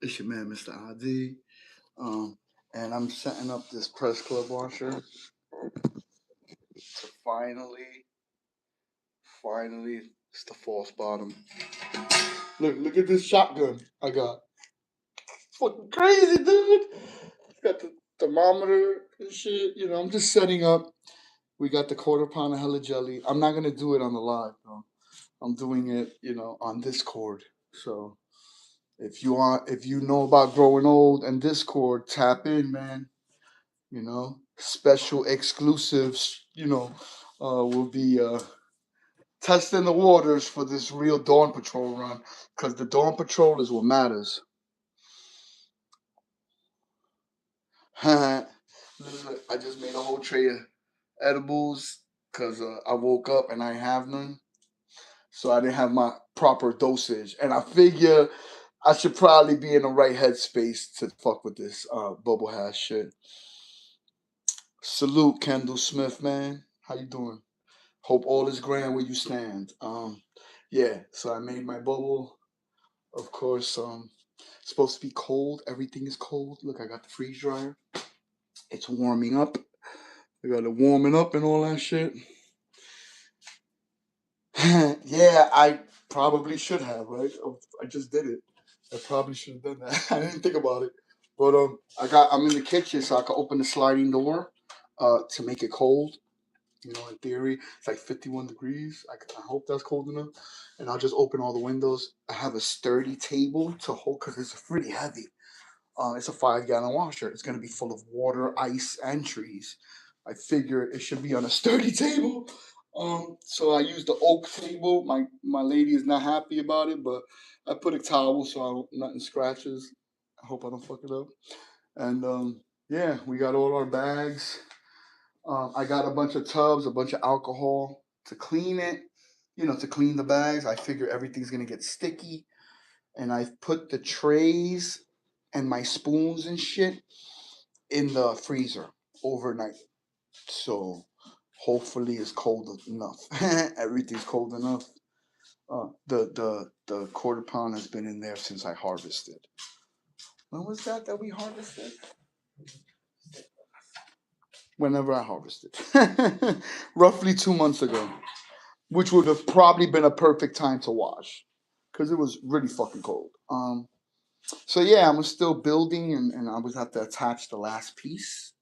It's your man, Mr. ID. Um, and I'm setting up this press club washer to finally, it's the false bottom. Look at this shotgun I got. It's fucking crazy, dude. Got the thermometer and shit. I'm just setting up. We got the quarter pound of hella jelly. I'm not gonna do it on the live, though. I'm doing it, on Discord. So if you know about growing old and Discord, tap in, man. Special exclusives, will be testing the waters for this real Dawn Patrol run, because the Dawn Patrol is what matters. I just made a whole tray of edibles because I woke up and I have none. So I didn't have my proper dosage. And I figure I should probably be in the right headspace to fuck with this bubble hash shit. Salute, Kendall Smith, man. How you doing? Hope all is grand where you stand. Yeah, so I made my bubble. Of course, it's supposed to be cold. Everything is cold. Look, I got the freeze dryer. It's warming up. I got it warming up and all that shit. Yeah, I probably should have, right? I just did it. I probably should have done that. I didn't think about it. But I'm in the kitchen so I can open the sliding door to make it cold. In theory, it's like 51 degrees. I hope that's cold enough. And I'll just open all the windows. I have a sturdy table to hold because it's pretty heavy. It's a 5-gallon washer. It's going to be full of water, ice, and trees. I figure it should be on a sturdy table. So I use the oak table. My lady is not happy about it, but I put a towel so nothing scratches. I hope I don't fuck it up. And yeah, we got all our bags. I got a bunch of tubs, a bunch of alcohol to clean it. To clean the bags. I figure everything's gonna get sticky, and I've put the trays and my spoons and shit in the freezer overnight. So hopefully it's cold enough. Everything's cold enough. The quarter pound has been in there since I harvested. When was that we harvested? Whenever I harvested, roughly 2 months ago, which would have probably been a perfect time to wash, because it was really fucking cold. So yeah, I'm still building, and I was have to attach the last piece.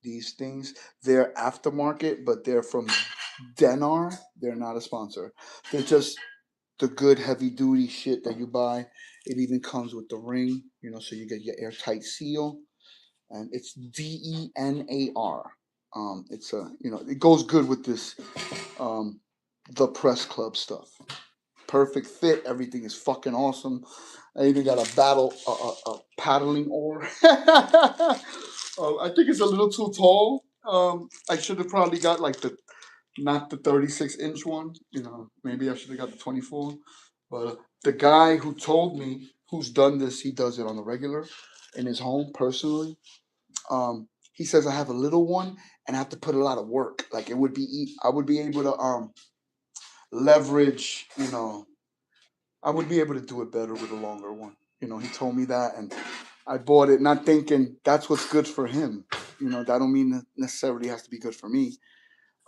These things, they're aftermarket, but they're from Denar. They're not a sponsor. They're just the good heavy duty shit that you buy. It even comes with the ring, so you get your airtight seal, and it's DENAR. It's it goes good with this, the press club stuff. Perfect fit. Everything is fucking awesome. I even got a paddling oar. I think it's a little too tall. I should have probably got like not the 36-inch one. Maybe I should have got the 24. But the guy who told me, who's done this, he does it on the regular in his home personally. He says I have a little one and I have to put a lot of work. Like I would be able to leverage. I would be able to do it better with a longer one. He told me that, and I bought it not thinking that's what's good for him. That don't mean that necessarily has to be good for me.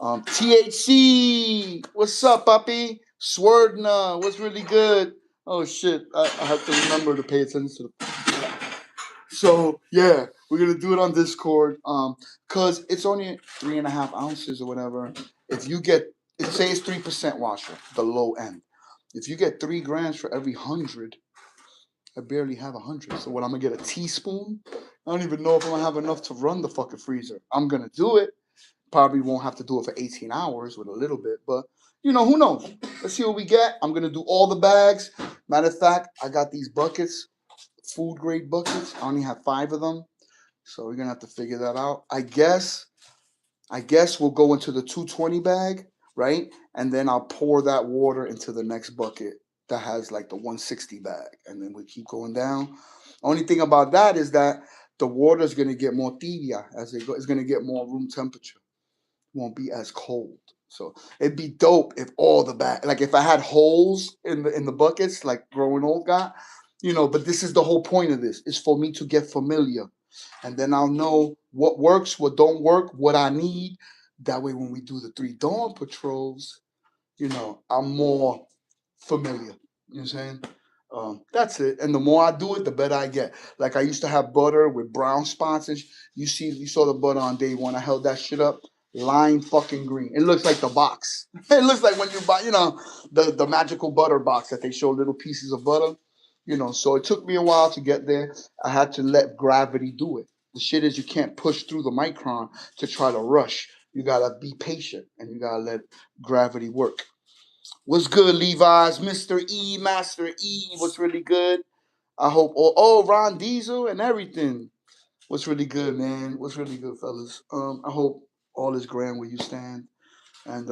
THC, what's up, puppy? Swordna, what's really good? Oh shit, I have to remember to pay attention to the. So yeah, we're gonna do it on Discord. Cause it's only 3.5 ounces or whatever. If you get, it says 3% washer, the low end. If you get 3 grams for every 100, I barely have 100. So what? I'm gonna get a teaspoon. I don't even know if I'm gonna have enough to run the fucking freezer. I'm gonna do it. Probably won't have to do it for 18 hours with a little bit, but who knows? Let's see what we get. I'm gonna do all the bags. Matter of fact, I got these buckets, food grade buckets. I only have 5 of them, so we're gonna have to figure that out. I guess we'll go into the 220 bag, right? And then I'll pour that water into the next bucket that has like the 160 bag, and then we keep going down. Only thing about that is that the water is gonna get more tibia as it go. It's gonna get more room temperature. Won't be as cold. So it'd be dope if all the back, like if I had holes in the buckets, like growing old got, But this is the whole point of this: is for me to get familiar, and then I'll know what works, what don't work, what I need. That way, when we do the 3 dawn patrols, I'm more familiar. You know what I'm saying? That's it. And the more I do it, the better I get. Like I used to have butter with brown spots, and you saw the butter on day one. I held that shit up, lime fucking green. It looks like the box. It looks like when you buy, the magical butter box that they show little pieces of butter. So it took me a while to get there. I had to let gravity do it. The shit is you can't push through the micron to try to rush. You gotta be patient and you gotta let gravity work. What's good, Levi's? Mr. E, Master E, what's really good? I hope. Ron Diesel and everything. What's really good, man? What's really good, fellas? I hope all is grand where you stand. And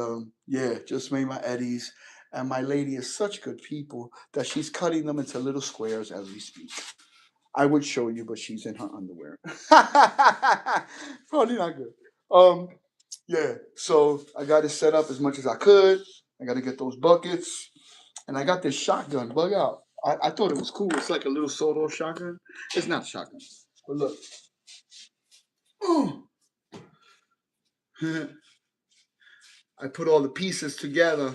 yeah, just made my eddies. And my lady is such good people that she's cutting them into little squares as we speak. I would show you, but she's in her underwear. Probably not good. Yeah, so I got it set up as much as I could. I got to get those buckets. And I got this shotgun, bug out. I thought it was cool. It's like a little sawed-off shotgun. It's not a shotgun. But look. I put all the pieces together.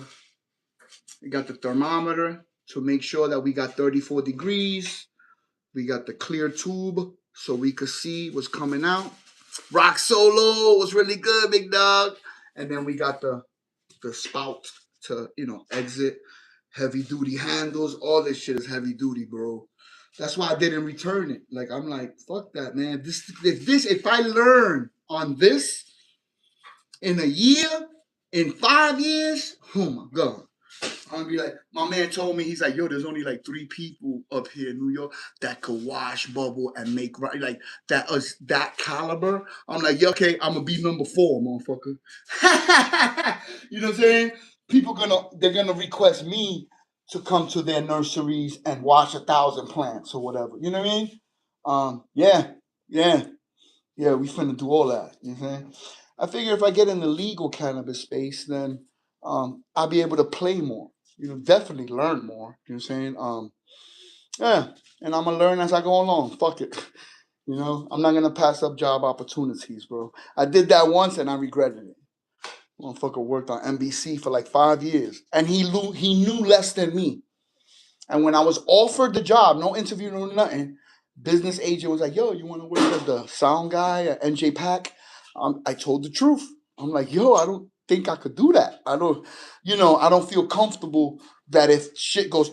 We got the thermometer to make sure that we got 34 degrees. We got the clear tube so we could see what's coming out. Rock Solo was really good, big dog. And then we got the spout to, exit. Heavy duty handles. All this shit is heavy duty, bro. That's why I didn't return it. Like, I'm like, fuck that, man. If I learn on this in a year, in 5 years, oh my God. I'm gonna be like, my man told me, he's like, yo, there's only like 3 people up here in New York that could wash, bubble, and make right, like that caliber. I'm like, yeah, okay, I'm gonna be number 4, motherfucker. You know what I'm saying? They're gonna request me to come to their nurseries and wash 1,000 plants or whatever. You know what I mean? Yeah, yeah, yeah. We finna do all that. You know what I'm saying? I figure if I get in the legal cannabis space, then I'll be able to play more. Definitely learn more. You know what I'm saying? Yeah, and I'm gonna learn as I go along. Fuck it. I'm not gonna pass up job opportunities, bro. I did that once and I regretted it. Motherfucker worked on NBC for like 5 years, and he knew less than me. And when I was offered the job, no interview, no nothing, business agent was like, "Yo, you want to work as the sound guy at NJ Pack?" I told the truth. I'm like, "Yo, I don't think I could do that. I don't feel comfortable that if shit goes,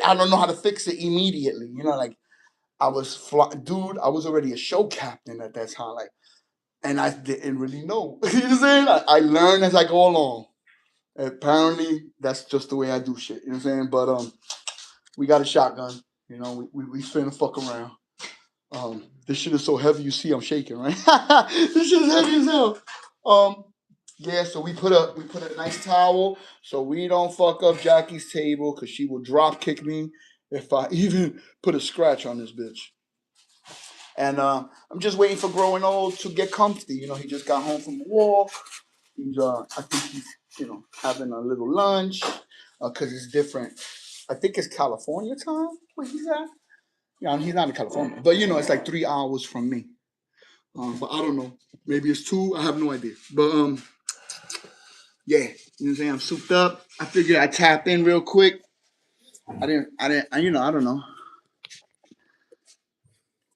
I don't know how to fix it immediately. Like I was, dude, I was already a show captain at that time, like, and I didn't really know. You know what I'm saying? I learn as I go along. Apparently, that's just the way I do shit. You know what I'm saying? But we got a shotgun. We finna fuck around. This shit is so heavy. You see, I'm shaking, right? This shit is heavy as hell. Yeah. So we put a nice towel so we don't fuck up Jackie's table because she will drop kick me if I even put a scratch on this bitch. And I'm just waiting for growing old to get comfy. He just got home from a walk. I think he's having a little lunch because it's different. I think it's California time where he's at. Yeah, he's not in California, but it's like 3 hours from me. But I don't know. Maybe it's 2. I have no idea. But yeah, you know what I'm saying. I'm souped up. I figured I'd tap in real quick. I didn't. I don't know.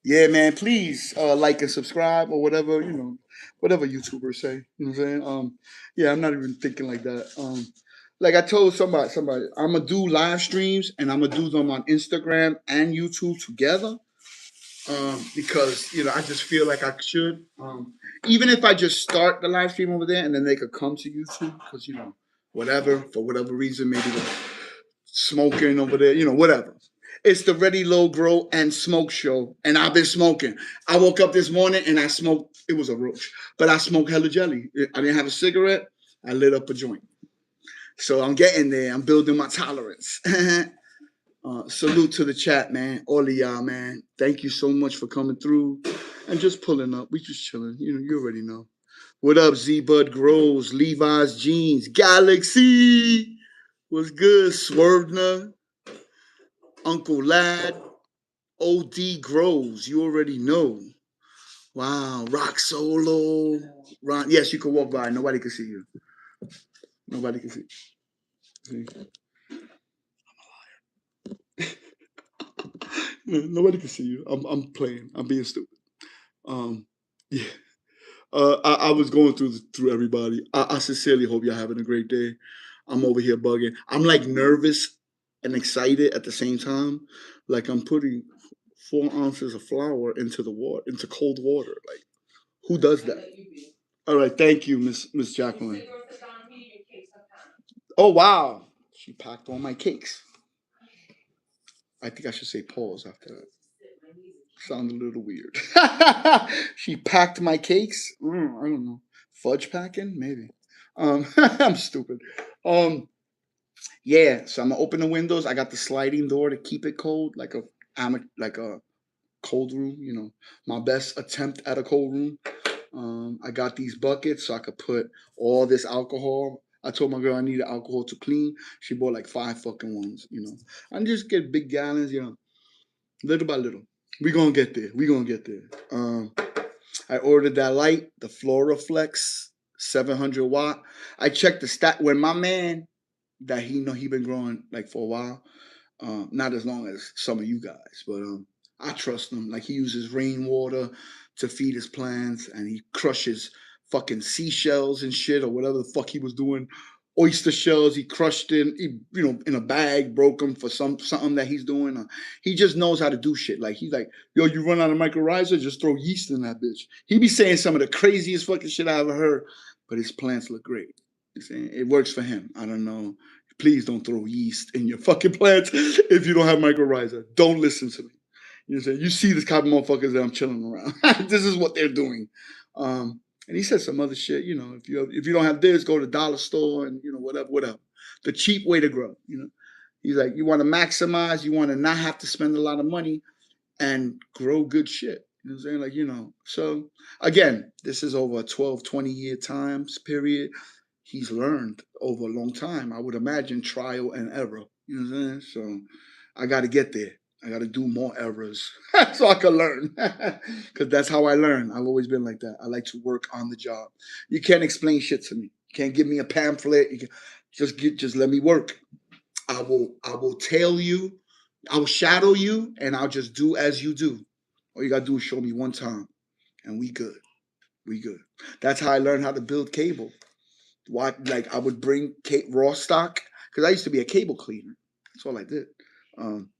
Yeah, man. Please like and subscribe or whatever whatever YouTubers say. You know what I'm saying. Yeah, I'm not even thinking like that. Like I told somebody, I'm gonna do live streams and I'm gonna do them on Instagram and YouTube together. Because I just feel like I should. Even if I just start the live stream over there and then they could come to YouTube because whatever for whatever reason maybe they're smoking over there, whatever. It's the Ready Low Grow and Smoke Show, and I've been smoking. I woke up this morning and I smoked. It was a roach, but I smoked hella jelly. I didn't have a cigarette. I lit up a joint. So I'm getting there. I'm building my tolerance. Salute to the chat, man. All of y'all, man. Thank you so much for coming through and just pulling up. We just chilling. You already know. What up, Z Bud Grows, Levi's Jeans, Galaxy? What's good, Swervner, Uncle Lad, OD Grows? You already know. Wow, Rock Solo. Ron, yes, you can walk by. Nobody can see you. Nobody can see. Nobody can see you. I'm playing. I'm being stupid. Yeah. I was going through everybody. I sincerely hope y'all having a great day. I'm over here bugging. I'm like nervous and excited at the same time. Like I'm putting 4 ounces of flour into the water, into cold water. Like who does that? All right, thank you, Miss Jacqueline. Oh wow, she packed all my cakes. I think I should say pause after that. Sounds a little weird. She packed my cakes. I don't know. Fudge packing, maybe. I'm stupid. Um, yeah. So I'm gonna open the windows. I got the sliding door to keep it cold, like a cold room. You know, my best attempt at a cold room. I got these buckets so I could put all this alcohol. I told my girl I needed alcohol to clean. She bought like 5 fucking ones. You know, and just get big gallons. You know, little by little. We gonna get there. We gonna get there. I ordered that light, the Floraflex 700 watt. I checked the stat when my man that he been growing like for a while. Not as long as some of you guys, but I trust him. Like he uses rainwater to feed his plants, and he crushes fucking seashells and shit or whatever the fuck he was doing. Oyster shells, he crushed in a bag, broke them for something that he's doing. He just knows how to do shit. Like he's like, yo, you run out of mycorrhiza, just throw yeast in that bitch. He be saying some of the craziest fucking shit I ever heard, but his plants look great. He's saying it works for him. I don't know. Please don't throw yeast in your fucking plants if you don't have mycorrhiza. Don't listen to me. You know what I'm saying? You see this kind of motherfuckers that I'm chilling around. This is what they're doing. And he said some other shit. You know, if you don't have this, go to the dollar store and whatever. The cheap way to grow. You know, he's like, you want to maximize, you want to not have to spend a lot of money and grow good shit. You know what I'm saying? Like, so again, this is over a 12, 20-year time period. He's learned over a long time. I would imagine trial and error. You know what I'm saying? So I got to get there. I got to do more errors so I can learn. Because that's how I learn. I've always been like that. I like to work on the job. You can't explain shit to me. You can't give me a pamphlet. You can just let me work. I will tell you. I will shadow you, and I'll just do as you do. All you gotta do is show me one time, and we good. We good. That's how I learned how to build cable. Like I would bring raw stock because I used to be a cable cleaner. That's all I did. Um,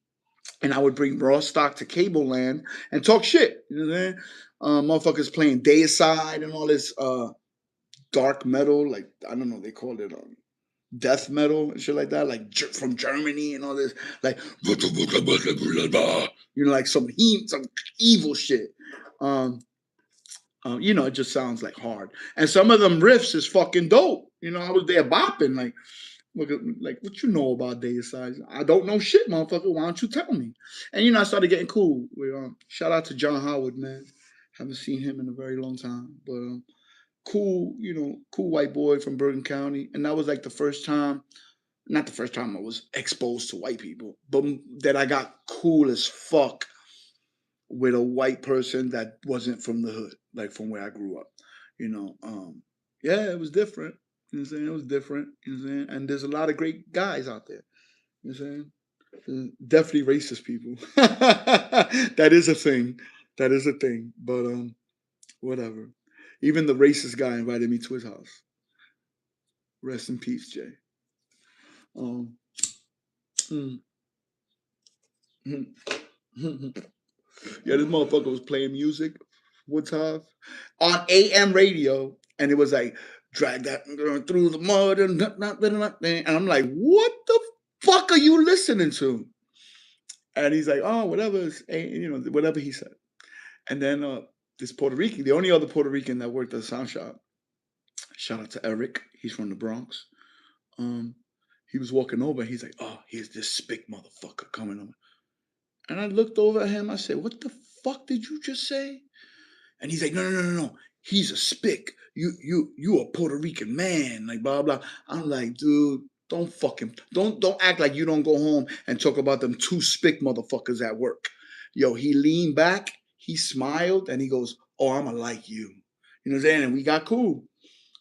and I would bring raw stock to cable land and talk shit. You know what I'm saying? Motherfuckers playing Deicide and all this dark metal, like I don't know, they call it death metal and shit like that, like from Germany and all this, like like some evil shit. Um, it just sounds like hard. And some of them riffs is fucking dope. I was there bopping like what you know about Deicide? I don't know shit, motherfucker. Why don't you tell me? And I started getting cool. Shout out to John Howard, man. Haven't seen him in a very long time, but cool, cool white boy from Bergen County. And that was like the first time, not the first time I was exposed to white people, but that I got cool as fuck with a white person that wasn't from the hood, like from where I grew up. Yeah, it was different. You know what I'm saying? It was different. You know what I'm saying? And there's a lot of great guys out there. You know what I'm saying? Definitely racist people. That is a thing. That is a thing. But whatever. Even the racist guy invited me to his house. Rest in peace, Jay. Um, mm, mm, yeah, this motherfucker was playing music one time on AM radio, and it was like drag that through the mud and I'm like, what the fuck are you listening to? And he's like, oh, whatever, whatever he said. And then this Puerto Rican, the only other Puerto Rican that worked at the sound shop, shout out to Eric, he's from the Bronx. Um, he was walking over, and he's like, oh, here's this spick motherfucker coming over. And I looked over at him. I said, what the fuck did you just say? And he's like, no. he's a spick. You a Puerto Rican man, like blah blah. I'm like, dude, don't act like you don't go home and talk about them two spick motherfuckers at work. Yo, he leaned back, he smiled, and he goes, "Oh, I'ma like you." You know what I'm saying? And we got cool.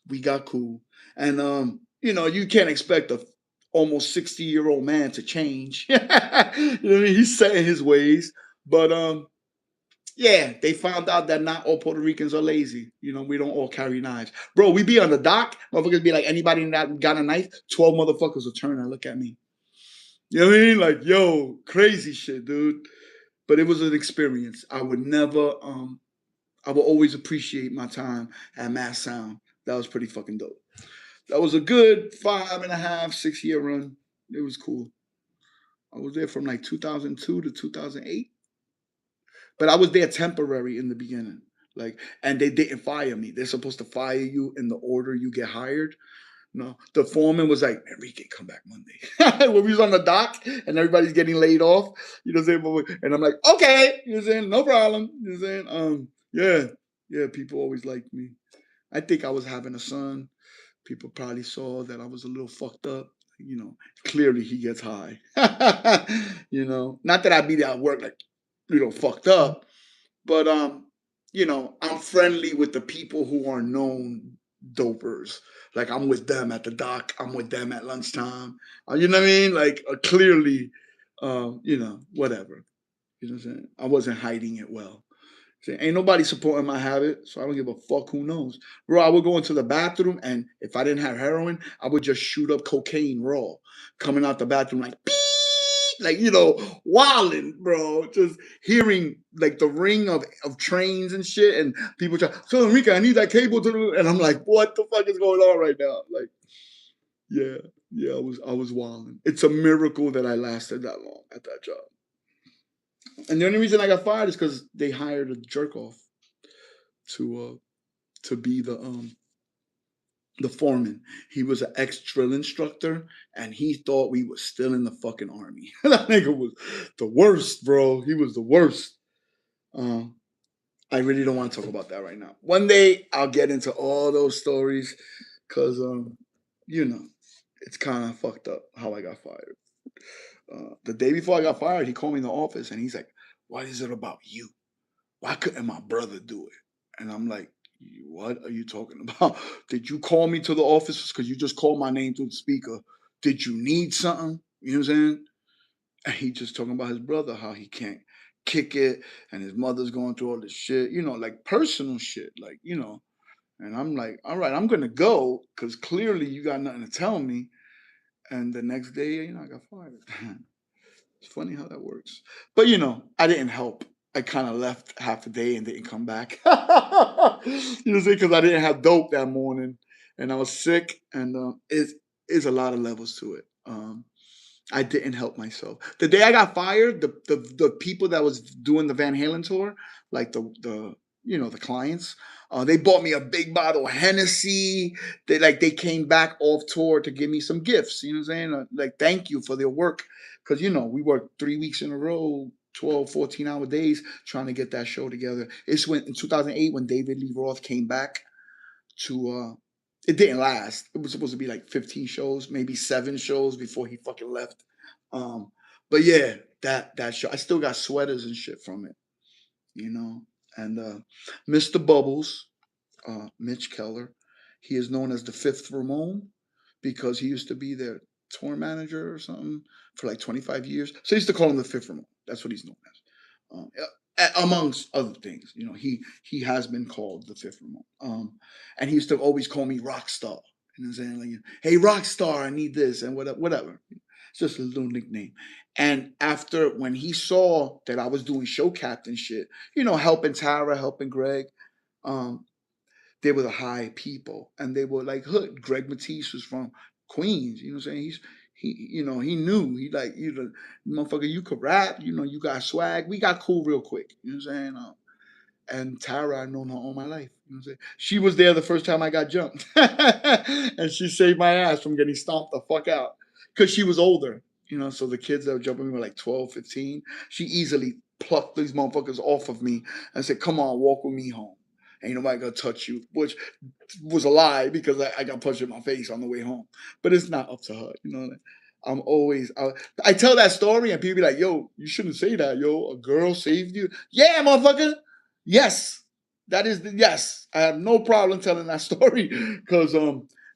We got cool. And you can't expect a almost 60-year-old man to change. You know what I mean? He's set in his ways. But yeah, they found out that not all Puerto Ricans are lazy. We don't all carry knives. Bro, we be on the dock, motherfuckers be like, anybody that got a knife, 12 motherfuckers will turn and look at me. You know what I mean? Like, yo, crazy shit, dude. But it was an experience. I would never, I will always appreciate my time at Mass Sound. That was pretty fucking dope. That was a good 5.5, 6 year run. It was cool. I was there from like 2002 to 2008. But I was there temporary in the beginning. And they didn't fire me. They're supposed to fire you in the order you get hired. No, the foreman was like, Enrique, come back Monday. When we was on the dock and everybody's getting laid off, you know what I'm saying? And I'm like, okay, you know what I'm saying? No problem. You know what I'm saying? Yeah, people always liked me. I think I was having a son. People probably saw that I was a little fucked up. Clearly he gets high. Not that I'd be there at work like, fucked up, but I'm friendly with the people who are known dopers. Like I'm with them at the dock. I'm with them at lunchtime. You know what I mean? Like clearly, whatever. You know what I'm saying? I wasn't hiding it well. See, ain't nobody supporting my habit, so I don't give a fuck who knows. Bro, I would go into the bathroom, and if I didn't have heroin, I would just shoot up cocaine raw, coming out the bathroom like, beep, like, wilding, bro. Just hearing like the ring of trains and shit, and people try, so Enrique, I need that cable and I'm like, what the fuck is going on right now? Like, yeah, I was wilding. It's a miracle that I lasted that long at that job. And the only reason I got fired is because they hired a jerk off to be the foreman. He was an ex drill instructor, and he thought we was still in the fucking army. That nigga was the worst, bro. He was the worst. I really don't want to talk about that right now. One day I'll get into all those stories, cause it's kind of fucked up how I got fired. The day before I got fired, he called me in the office and he's like, "What is it about you? Why couldn't my brother do it?" And I'm like, what are you talking about? Did you call me to the office? Because you just called my name through the speaker. Did you need something? You know what I'm saying? And he just talking about his brother, how he can't kick it, and his mother's going through all this shit, like personal shit, And I'm like, all right, I'm gonna go because clearly you got nothing to tell me. And the next day, I got fired. It's funny how that works. But I didn't help. I kind of left half a day and didn't come back. See, because I didn't have dope that morning and I was sick, and it's a lot of levels to it. I didn't help myself. The day I got fired, the people that was doing the Van Halen tour, like the clients, they bought me a big bottle of Hennessy. They came back off tour to give me some gifts. You know what I'm saying? Like thank you for their work, because we worked 3 weeks in a row, 12, 14-hour days trying to get that show together. It's when in 2008 when David Lee Roth came back to it didn't last. It was supposed to be like 15 shows, maybe 7 shows before he fucking left. But yeah, that show. I still got sweaters and shit from it, And Mr. Bubbles, Mitch Keller, he is known as the Fifth Ramon because he used to be their tour manager or something for like 25 years. So I used to call him the Fifth Ramon. That's what he's known as. Amongst other things, he has been called the Fifth Ramon. And he used to always call me Rockstar. You know what I'm saying? Like, hey, Rockstar, I need this and whatever. It's just a little nickname. And after when he saw that I was doing show captain shit, helping Tara, helping Greg, they were the high people, and they were like hood. Greg Matisse was from Queens. You know what I'm saying? He knew. He like, motherfucker, you could rap. You got swag. We got cool real quick. You know what I'm saying? And Tara, I've known her all my life. You know what I'm saying? She was there the first time I got jumped, and she saved my ass from getting stomped the fuck out because she was older. So the kids that were jumping me were like 12, 15. She easily plucked these motherfuckers off of me and said, "Come on, walk with me home." Ain't nobody gonna touch you, which was a lie because I got punched in my face on the way home. But it's not up to her, you know. I'm always I tell that story and people be like, "Yo, you shouldn't say that, yo. A girl saved you." Yeah, motherfucker. Yes, that is yes. I have no problem telling that story because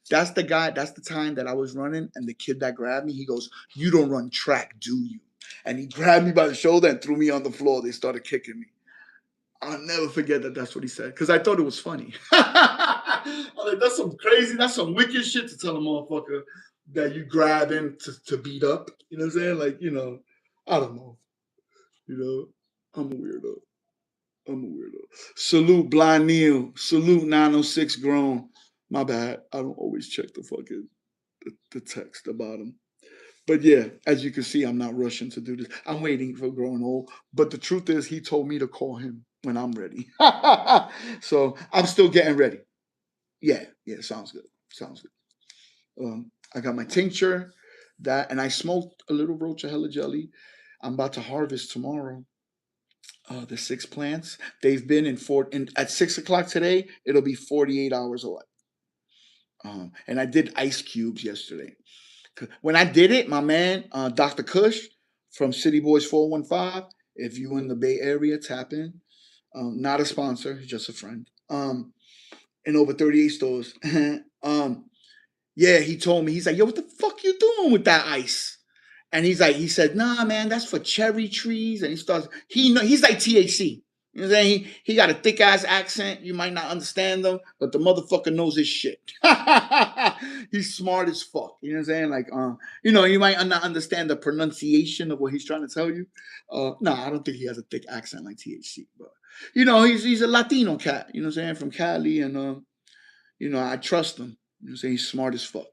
that's the guy. That's the time that I was running, and the kid that grabbed me, he goes, "You don't run track, do you?" And he grabbed me by the shoulder and threw me on the floor. They started kicking me. I'll never forget that that's what he said because I thought it was funny. I'm like, that's some crazy, that's some wicked shit to tell a motherfucker that you grab him to beat up. You know what I'm saying? Like, I don't know. You know, I'm a weirdo. I'm a weirdo. Salute Blind Neil. Salute 906 Grown. My bad. I don't always check the fucking the text about him. But yeah, as you can see, I'm not rushing to do this. I'm waiting for growing old. But the truth is, he told me to call him when I'm ready. So I'm still getting ready. Yeah, sounds good. Sounds good. I got my tincture, that, and I smoked a little roach of hella jelly. I'm about to harvest tomorrow. The 6 plants. They've been at 6 o'clock today. It'll be 48 hours away. And I did ice cubes yesterday. When I did it, my man, Dr. Kush from City Boys 415, if you in the Bay Area, tap in. Not a sponsor, just a friend. In over 38 stores. Yeah, he told me, he's like, yo, what the fuck you doing with that ice? And he said, nah, man, that's for cherry trees. And he's like THC. You know what I'm saying? He got a thick ass accent. You might not understand him, but the motherfucker knows his shit. He's smart as fuck. You know what I'm saying? Like, you might not understand the pronunciation of what he's trying to tell you. No, I don't think he has a thick accent like THC, but he's a Latino cat. You know what I'm saying? From Cali, and I trust him. You know what I'm saying? He's smart as fuck.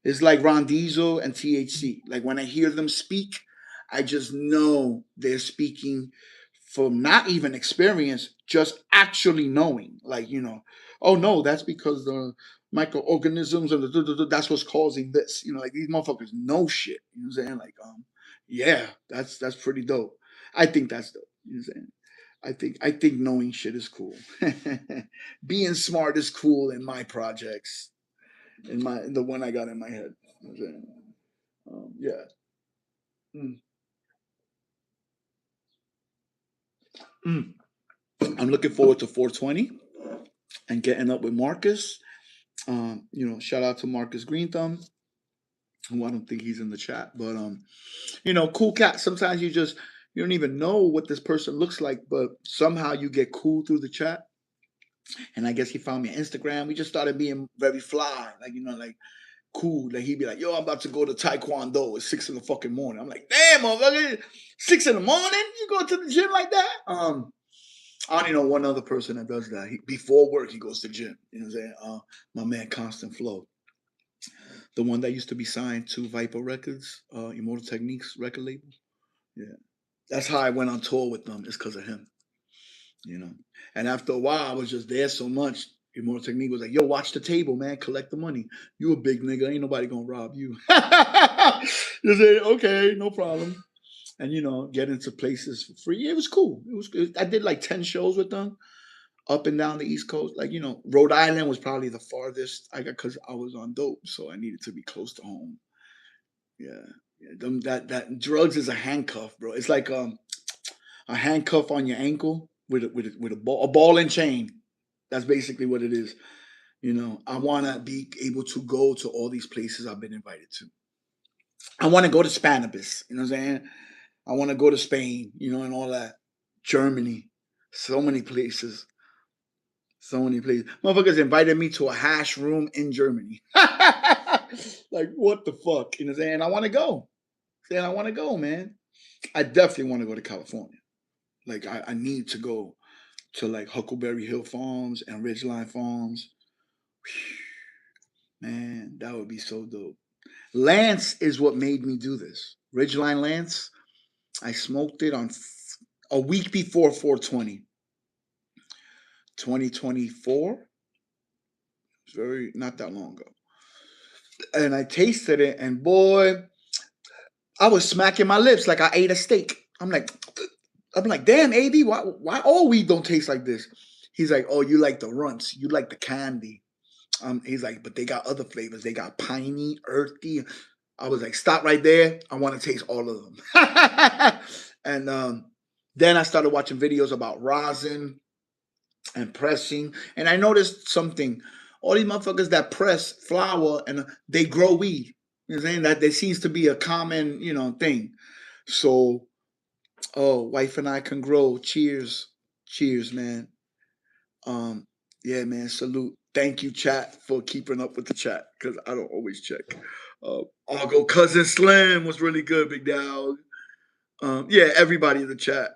It's like Ron Diesel and THC. Like when I hear them speak, I just know they're speaking from not even experience, just actually knowing. Like, oh no, that's because the microorganisms and that's what's causing this. Like these motherfuckers know shit. You know what I'm saying? Like, yeah, that's pretty dope. I think that's dope. You know what I'm saying? I think knowing shit is cool. Being smart is cool in my projects. In the one I got in my head. Yeah. Mm. Mm. I'm looking forward to 420 and getting up with Marcus. Shout out to Marcus Green Thumb, who I don't think he's in the chat, but cool cat. Sometimes you don't even know what this person looks like, but somehow you get cool through the chat. And I guess he found me on Instagram. We just started being very fly, like cool. Like he'd be like, "Yo, I'm about to go to Taekwondo at 6 in the fucking morning." I'm like, "Damn, motherfucker, 6 in the morning? You go to the gym like that?" I only know one other person that does that. Before work, he goes to the gym. You know what I'm saying? My man, Constant Flow, the one that used to be signed to Viper Records, Immortal Techniques record label. Yeah, that's how I went on tour with them. It's because of him. And after a while, I was just there so much. Immortal Technique was like, "Yo, watch the table, man. Collect the money. You a big nigga. Ain't nobody gonna rob you." You say, "Okay, no problem." And get into places for free. It was cool. It was good. I did like 10 shows with them up and down the East Coast. Like, Rhode Island was probably the farthest I got because I was on dope, so I needed to be close to home. Yeah. That drugs is a handcuff, bro. It's like a handcuff on your ankle with a ball and chain. That's basically what it is. I want to be able to go to all these places I've been invited to. I want to go to Spanibus. You know what I'm saying? I want to go to Spain, and all that. Germany. So many places. So many places. Motherfuckers invited me to a hash room in Germany. Like, what the fuck? You know what I'm saying? I want to go. Saying I want to go, man. I definitely want to go to California. Like, I need to go to like Huckleberry Hill Farms and Ridgeline Farms. Man, that would be so dope. Lance is what made me do this. Ridgeline Lance, I smoked it on a week before 420. 2024. It's very not that long ago. And I tasted it, and boy, I was smacking my lips like I ate a steak. I'm like, damn, AB, why all weed don't taste like this? He's like, oh, you like the runts, you like the candy. He's like, but they got other flavors. They got piney, earthy. I was like, stop right there. I want to taste all of them. And then I started watching videos about rosin and pressing. And I noticed something. All these motherfuckers that press flour and they grow weed. You know what I'm saying? That there seems to be a common, thing. So, oh, wife and I can grow. Cheers. Cheers, man. Um, yeah, man, salute. Thank you, chat, for keeping up with the chat, because I don't always check. I'll go cousin Slim was really good, big dog. Yeah, everybody in the chat.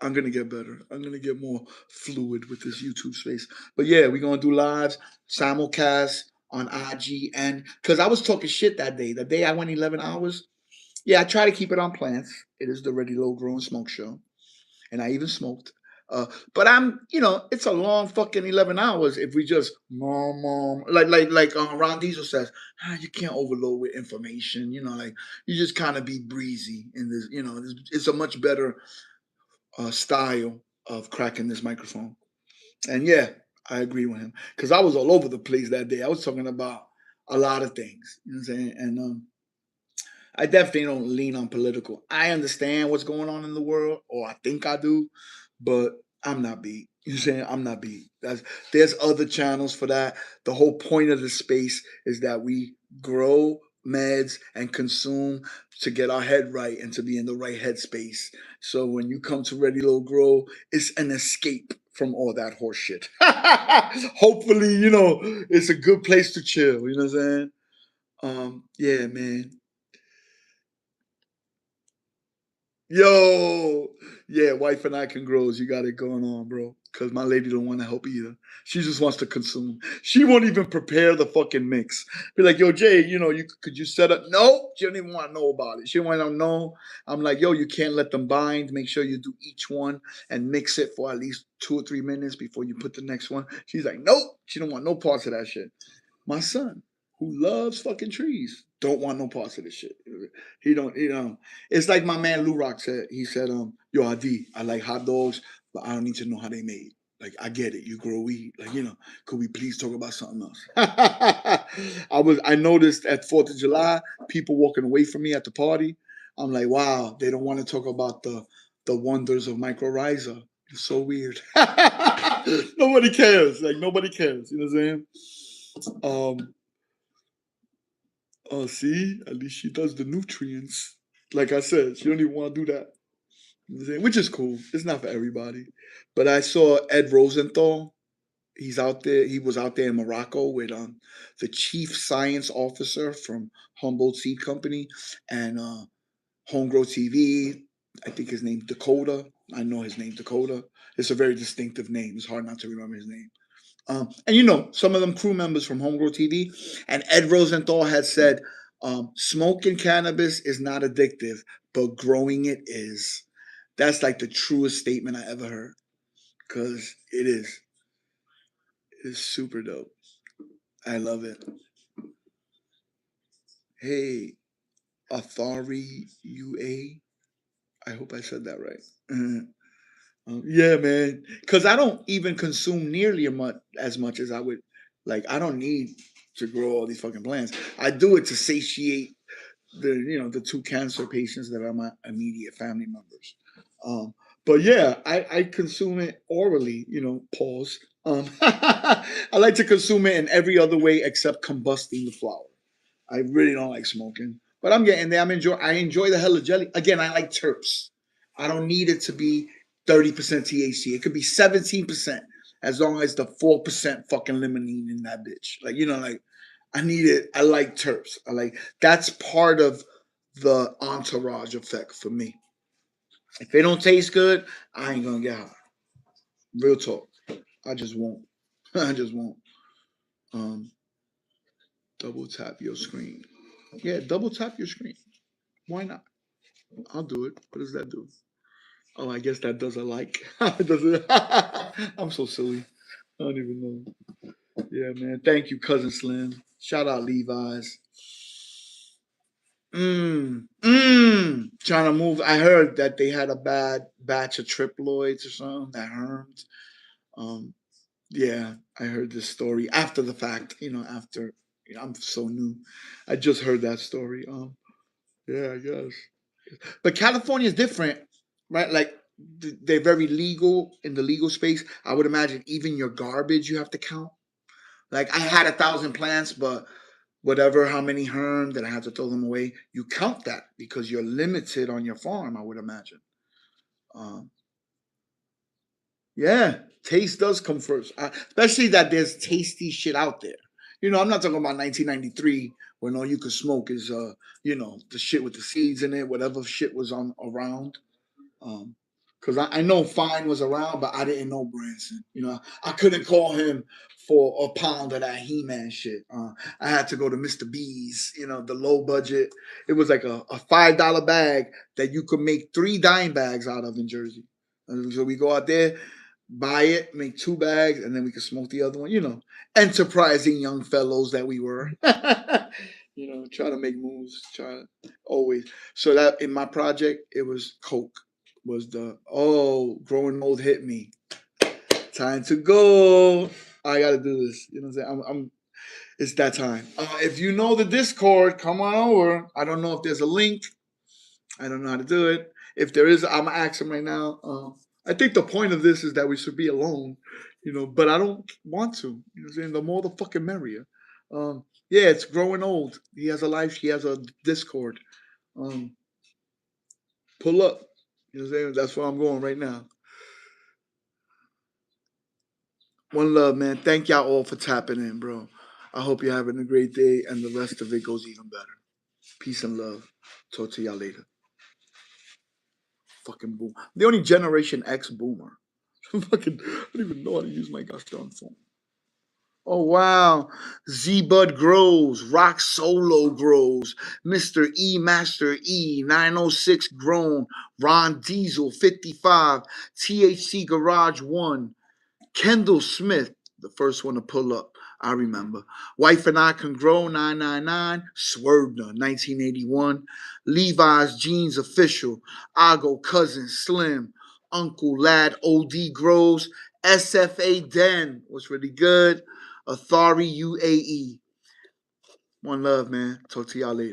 I'm gonna get better. I'm gonna get more fluid with this YouTube space. But yeah, we're gonna do lives, simulcast on IGN. Cause I was talking shit that day. The day I went 11 hours. Yeah, I try to keep it on plants. It is the Ready Low Grow and Smoke Show. And I even smoked. But it's a long fucking 11 hours if we just mom, like Ron Diesel says, you can't overload with information, like you just kind of be breezy in this, it's a much better style of cracking this microphone. And yeah, I agree with him because I was all over the place that day. I was talking about a lot of things, you know what I'm saying? And I definitely don't lean on political. I understand what's going on in the world, or I think I do, but I'm not beat. You know what I'm saying? I'm not beat. There's other channels for that. The whole point of the space is that we grow meds and consume to get our head right and to be in the right headspace. So when you come to Ready Low Grow, it's an escape from all that horse shit. Hopefully, it's a good place to chill. You know what I'm saying? Yeah, man. Yo, yeah, wife and I can grow. You got it going on, bro. Cause my lady don't want to help either. She just wants to consume. She won't even prepare the fucking mix. Be like, yo, Jay, could you set up? No, she don't even want to know about it. She don't want to know. I'm like, yo, you can't let them bind. Make sure you do each one and mix it for at least 2 or 3 minutes before you put the next one. She's like, nope. She don't want no parts of that shit. My son, who loves fucking trees, don't want no parts of this shit. He don't, It's like my man Lou Rock said. He said, yo, ID, I like hot dogs, but I don't need to know how they made. Like, I get it. You grow weed. Like, could we please talk about something else? I noticed at 4th of July, people walking away from me at the party. I'm like, wow, they don't want to talk about the wonders of mycorrhiza. It's so weird. Nobody cares. Like, nobody cares. You know what I'm saying? Oh, see, at least she does the nutrients. Like I said, she don't even want to do that. You know what I'm saying? Which is cool. It's not for everybody. But I saw Ed Rosenthal. He's out there. He was out there in Morocco with the chief science officer from Humboldt Seed Company and Homegrow TV. I think his name's Dakota. I know his name, Dakota. It's a very distinctive name. It's hard not to remember his name. And some of them crew members from Homegrow TV. And Ed Rosenthal had said, smoking cannabis is not addictive, but growing it is. That's like the truest statement I ever heard. Because it is. It's super dope. I love it. Hey, Athari UA. I hope I said that right. Yeah, man. Because I don't even consume nearly as much as I would. Like, I don't need to grow all these fucking plants. I do it to satiate the two cancer patients that are my immediate family members. But yeah, I consume it orally. Pause. I like to consume it in every other way except combusting the flower. I really don't like smoking, but I'm getting there. I enjoy the hella jelly. Again, I like terps. I don't need it to be 30% THC. It could be 17% as long as the 4% fucking limonene in that bitch. Like I need it. I like terps. That's part of the entourage effect for me. If they don't taste good, I ain't gonna get high. Real talk. I just won't. I just won't. Um, double tap your screen. Yeah, double tap your screen. Why not? I'll do it. What does that do? Oh, I guess that does a like. Does it? I'm so silly. I don't even know. Yeah, man. Thank you, cousin Slim. Shout out Levi's. Trying to move. I heard that they had a bad batch of triploids or something that hermed. Um, yeah, I heard this story after the fact. After I'm so new, I just heard that story. Yeah, I guess. But California is different, right? Like they're very legal in the legal space. I would imagine even your garbage you have to count. Like I had 1,000 plants, but whatever, how many herm that I had to throw them away, you count that because you're limited on your farm. I would imagine. Um, yeah, taste does come first, especially that there's tasty shit out there. I'm not talking about 1993 when all you could smoke is the shit with the seeds in it, whatever shit was on around. Um, because I know Fine was around, but I didn't know Branson. I couldn't call him for a pound of that He-Man shit. I had to go to Mr. B's, the low budget. It was like a $5 bag that you could make 3 dime bags out of in Jersey. And so we go out there, buy it, make 2 bags, and then we could smoke the other one. Enterprising young fellows that we were. Try to make moves, try to always. So that in my project, it was Coke was the growing old hit me. Time to go. I gotta do this. You know what I'm saying? I'm it's that time. If you know the Discord, come on over. I don't know if there's a link. I don't know how to do it. If there is, I'm gonna ask him right now. I think the point of this is that we should be alone, but I don't want to. You know what I'm saying? The more the fucking merrier. Yeah, it's growing old. He has a life, he has a Discord. Um, pull up. You know what I'm saying? That's where I'm going right now. One love, man. Thank y'all all for tapping in, bro. I hope you're having a great day and the rest of it goes even better. Peace and love. Talk to y'all later. Fucking boom. The only Generation X boomer. Fucking, I don't even know how to use my goddamn phone. Oh wow. Z Bud grows, Rock Solo grows, Mr. E Master E, 906 grown, Ron Diesel 55, THC Garage 1, Kendall Smith, the first one to pull up. I remember. Wife and I Can Grow 999, Swervner 1981, Levi's Jeans Official, Ago Cousin Slim, Uncle Lad OD Grows, SFA Den was really good, Athari UAE. One love, man. Talk to y'all later.